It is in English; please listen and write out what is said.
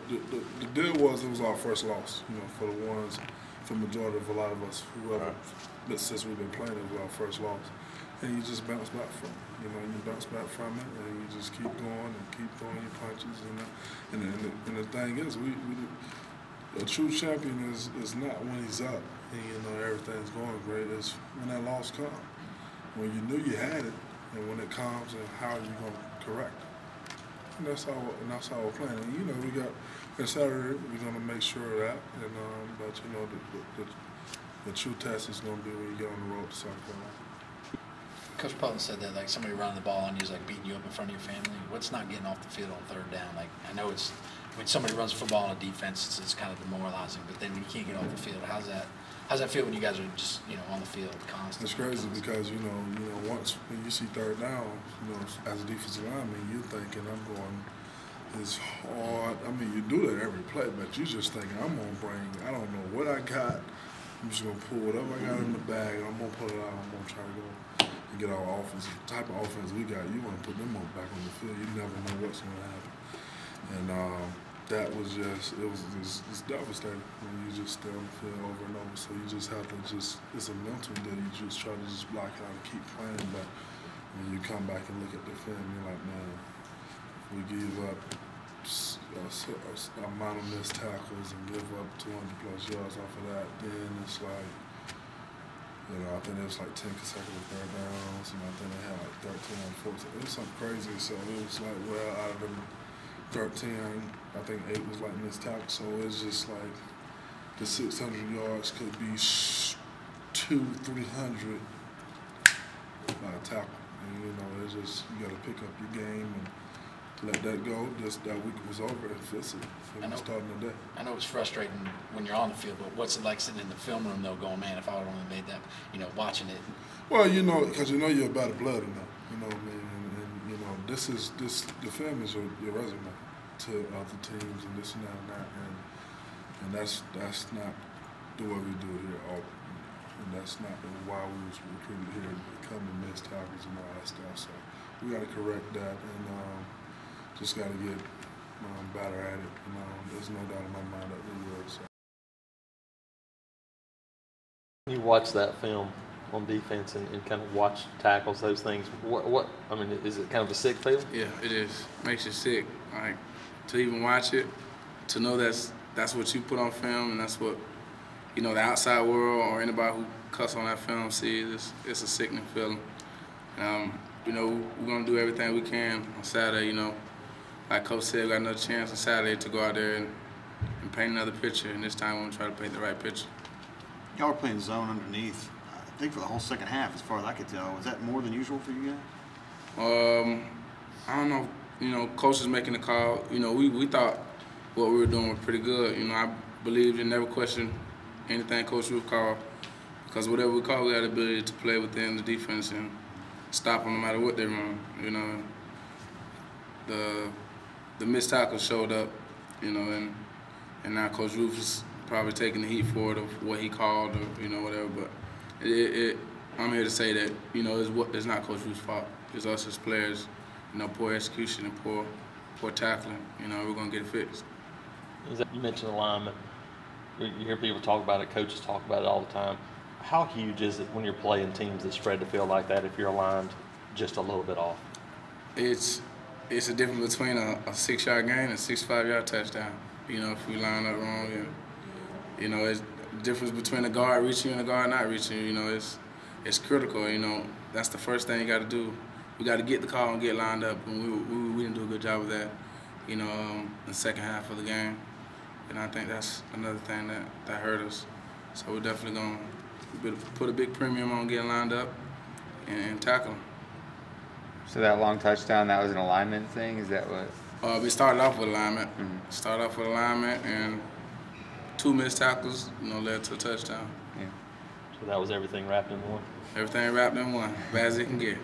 The deal was it was our first loss, for the ones, for the majority of a lot of us, whoever, since we've been playing, it was our first loss. And you just bounce back from it, you bounce back from it, and you just keep going and keep throwing your punches. And the thing is, a true champion is not when he's up and everything's going great. It's when that loss comes, when you knew you had it, and when it comes, and how are you going to correct it. And that's how we're playing. And we got Saturday. We're gonna make sure of that. And but the true test is gonna be when you get on the road to South Carolina. Coach Putnam said that somebody running the ball on you is like beating you up in front of your family. What's not getting off the field on third down? I know it's when somebody runs football on a defense, it's kind of demoralizing. But then when you can't get off the field, how's that feel when you guys are just on the field constantly? It's crazy because once when you see third down, as a defensive lineman, you're thinking I'm going. It's hard. I mean, you do that every play, but you just thinking I'm gonna bring. I don't know what I got. I'm just gonna pull whatever I got in the bag. I'm gonna pull it out. I'm gonna try to go and get our offense. The type of offense we got, you want to put them back on the field. You never know what's gonna happen. And that was it's devastating when you just stay on the field over and over. So you just have to it's a mental deal. You just try to just block out and keep playing. But when you come back and look at the film, you're like, man, we give up a amount of missed tackles and give up 200+ yards off of that. Then it's like, I think it was like 10 consecutive third downs, and I think they had like 13 and 14. It was something crazy. So it was like, well, out of them 13, I think 8 was like missed tackles. So it's just like the 600 yards could be 200-300 tackle. And it's just you got to pick up your game and let that go. That week was over and fix it. Starting the day. I know it's frustrating when you're on the field, but what's it like sitting in the film room though, going, man, if I would have only made that, watching it? Well, because you're about blood in that. What I mean? And the film is your resume to other teams and this and that and that's not the way we do it here at Auburn. And that's not why we was recruited here to come and miss tackles and all that stuff. So we got to correct that and just got to get better at it. There's no doubt in my mind that we will. So. You watch that film on defense and kind of watch tackles, those things. What I mean, is it kind of a sick feeling? Yeah, it is. Makes you sick. Like to even watch it, to know that's what you put on film, and that's what the outside world or anybody who cuts on that film sees. It's a sickening feeling. We're gonna do everything we can on Saturday. Like Coach said, we got another chance on Saturday to go out there and paint another picture, and this time we're going to try to paint the right picture. Y'all were playing zone underneath, I think, for the whole second half, as far as I could tell. Was that more than usual for you guys? I don't know. Coach is making the call. We thought what we were doing was pretty good. I believed and never questioned anything Coach Ruth called, because whatever we call, we had the ability to play within the defense and stop them no matter what they run. The missed tackle showed up, and now Coach Ruth is probably taking the heat for it of what he called or whatever. But I'm here to say that it's not Coach Ruth's fault. It's us as players, poor execution and poor tackling. We're gonna get it fixed. You mentioned alignment. You hear people talk about it. Coaches talk about it all the time. How huge is it when you're playing teams that spread the field like that if you're aligned just a little bit off? It's a difference between a 6-yard gain and a 65-yard touchdown. If we line up wrong, it's the difference between a guard reaching and a guard not reaching. It's critical. That's the first thing you got to do. We got to get the call and get lined up, and we didn't do a good job of that. In the second half of the game, and I think that's another thing that hurt us. So we're definitely gonna put a big premium on getting lined up and tackle them. So that long touchdown, that was an alignment thing? Is that what? We started off with alignment. Started off with alignment, and 2 missed tackles, led to a touchdown. Yeah. So that was everything wrapped in one? Everything wrapped in one, bad as it can get.